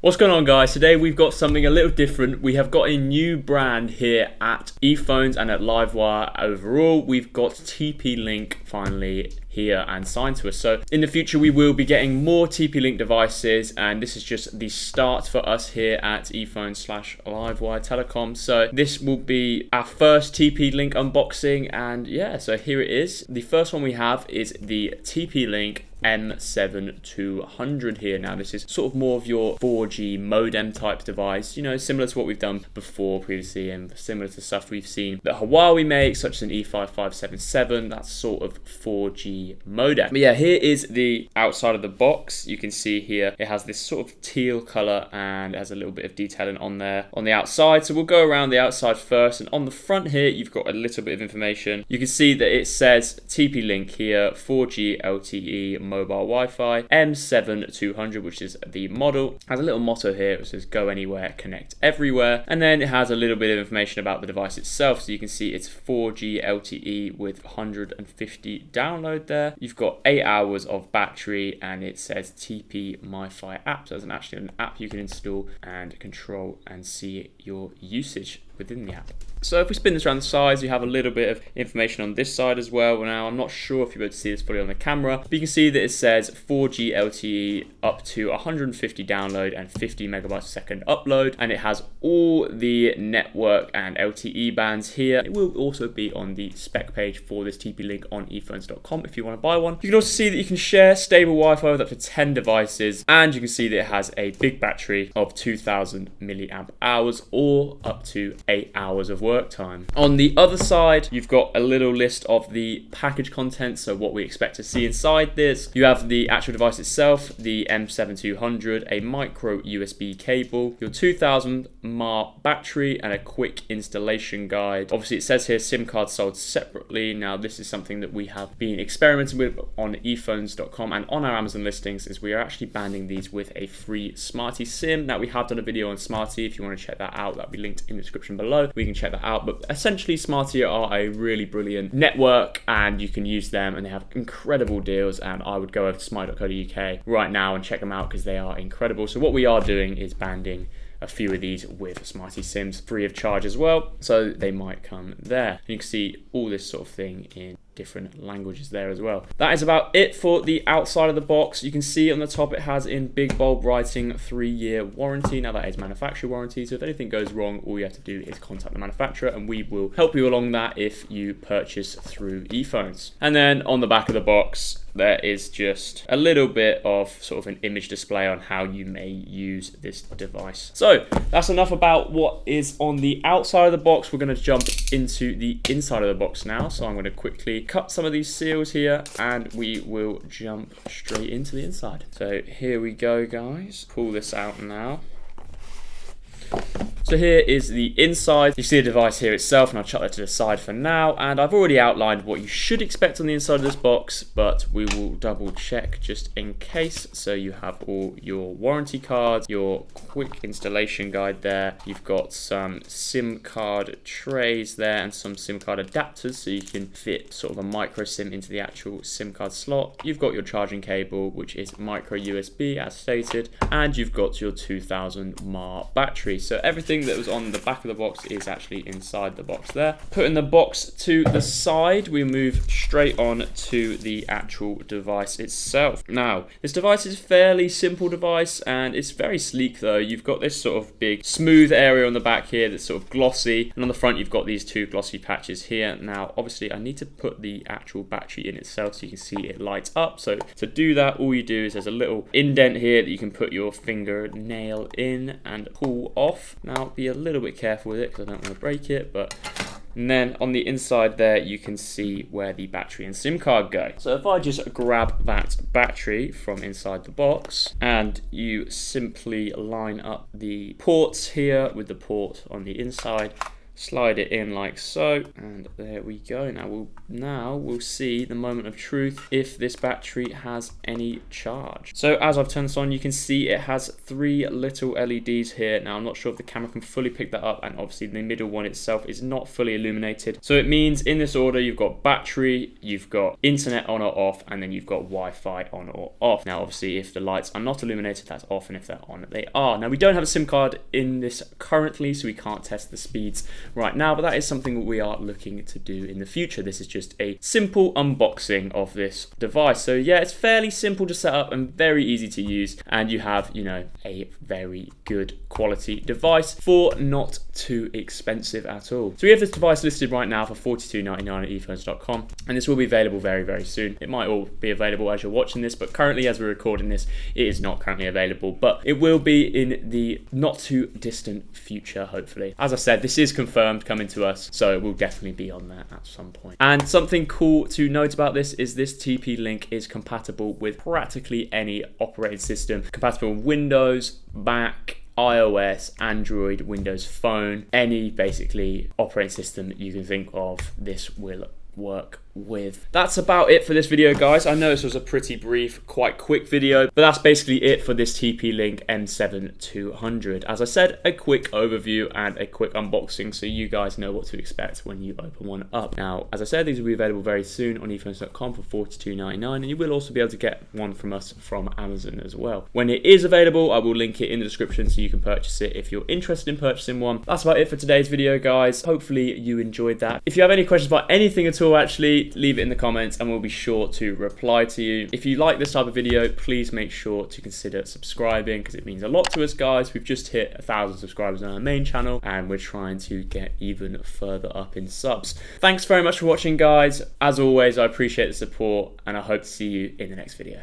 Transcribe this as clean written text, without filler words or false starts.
What's going on, guys? Today we've got something a little different. We have got a new brand here at eFones and at Livewire overall. We've got TP-Link finally here and signed to us. So in the future we will be getting more TP-Link devices, and this is just the start for us here at eFones/Livewire Telecom. So this will be our first TP-Link unboxing, and yeah, so here it is. The first one we have is the TP-Link M7200 here. Now this is sort of more of your 4G modem type device, you know, similar to what we've done before previously and similar to stuff we've seen that Huawei makes, such as an E5577, that's sort of 4G modem. But yeah, here is the outside of the box. You can see here it has this sort of teal color and it has a little bit of detailing on there on the outside. So we'll go around the outside first, and on the front here you've got a little bit of information. You can see that it says TP-Link here, 4G LTE mobile Wi-Fi M7200, which is the model. Has a little motto here which says go anywhere, connect everywhere, and then it has a little bit of information about the device itself. So you can see it's 4G LTE with 150 download there. You've got 8 hours of battery, and it says TP MiFi app. So there's actually an app you can install and control and see your usage within the app. So if we spin this around the sides, you have a little bit of information on this side as well. Now, I'm not sure if you're able to see this fully on the camera, but you can see that it says 4G LTE up to 150 download and 50 megabytes per second upload, and it has all the network and LTE bands here. It will also be on the spec page for this TP-Link on eFones.com if you want to buy one. You can also see that you can share stable Wi-Fi with up to 10 devices, and you can see that it has a big battery of 2000 milliamp hours or up to 8 hours of work time. On the other side, you've got a little list of the package contents, so what we expect to see inside this. You have the actual device itself, the M7200, a micro USB cable, your 2000 mAh battery, and a quick installation guide. Obviously it says here SIM card sold separately. Now this is something that we have been experimenting with on eFones.com and on our Amazon listings, is we are actually banding these with a free Smarty SIM. Now we have done a video on Smarty. If you want to check that out, that'll be linked in the description below. We can check that out. But essentially Smarty are a really brilliant network, and you can use them, and they have incredible deals, and I would go over to smarty.co.uk right now and check them out because they are incredible. So what we are doing is banding a few of these with Smarty SIMs free of charge as well, so they might come there. And you can see all this sort of thing in different languages there as well. That is about it for the outside of the box. You can see on the top it has in big bold writing 3-year warranty. Now that is manufacturer warranty, so if anything goes wrong, all you have to do is contact the manufacturer and we will help you along that if you purchase through eFones. And then on the back of the box there is just a little bit of sort of an image display on how you may use this device. So that's enough about what is on the outside of the box. We're going to jump into the inside of the box now. So I'm going to quickly cut some of these seals here and we will jump straight into the inside. So here we go, guys. Pull this out now. So here is the inside. You see the device here itself, and I'll chuck that to the side for now. And I've already outlined what you should expect on the inside of this box, but we will double check just in case. So you have all your warranty cards, your quick installation guide there. You've got some SIM card trays there and some SIM card adapters, so you can fit sort of a micro SIM into the actual SIM card slot. You've got your charging cable, which is micro USB as stated, and you've got your 2000 mAh battery. So everything that was on the back of the box is actually inside the box there. Putting the box to the side, we move straight on to the actual device itself. Now, this device is a fairly simple device, and it's very sleek though. You've got this sort of big smooth area on the back here that's sort of glossy, and on the front you've got these two glossy patches here. Now, obviously I need to put the actual battery in itself so you can see it lights up. So to do that, all you do is there's a little indent here that you can put your fingernail in and pull off. Now, be a little bit careful with it because I don't want to break it, and then on the inside there you can see where the battery and SIM card go. So if I just grab that battery from inside the box and you simply line up the ports here with the port on the inside, slide it in like so, and there we go. Now we'll see the moment of truth if this battery has any charge. So as I've turned this on, you can see it has 3 little LEDs here. Now I'm not sure if the camera can fully pick that up, and obviously the middle one itself is not fully illuminated. So it means in this order, you've got battery, you've got internet on or off, and then you've got Wi-Fi on or off. Now obviously if the lights are not illuminated, that's off, and if they're on, they are. Now we don't have a SIM card in this currently, so we can't test the speeds right now, but that is something we are looking to do in the future. This is just a simple unboxing of this device. So yeah, it's fairly simple to set up and very easy to use, and you have, you know, a very good quality device for not too expensive at all. So we have this device listed right now for $42.99 at eFones.com, and this will be available very, very soon. It might all be available as you're watching this, but currently as we're recording this, it is not currently available, but it will be in the not too distant future, hopefully. As I said, this is confirmed coming to us, so it will definitely be on there at some point. And something cool to note about this is this TP-Link is compatible with practically any operating system, compatible with Windows, Mac, iOS, Android, Windows Phone, any basically operating system that you can think of, this will work with. That's about it for this video, guys. I know this was a pretty brief, quite quick video, but that's basically it for this TP-Link M7200. As I said, a quick overview and a quick unboxing so you guys know what to expect when you open one up. Now, as I said, these will be available very soon on eFones.com for $42.99, and you will also be able to get one from us from Amazon as well. When it is available, I will link it in the description so you can purchase it if you're interested in purchasing one. That's about it for today's video, guys. Hopefully you enjoyed that. If you have any questions about anything at all, actually, leave it in the comments and we'll be sure to reply to you. If you like this type of video, please make sure to consider subscribing because it means a lot to us, guys. We've just hit 1,000 subscribers on our main channel and we're trying to get even further up in subs. Thanks very much for watching, guys. As always, I appreciate the support and I hope to see you in the next video.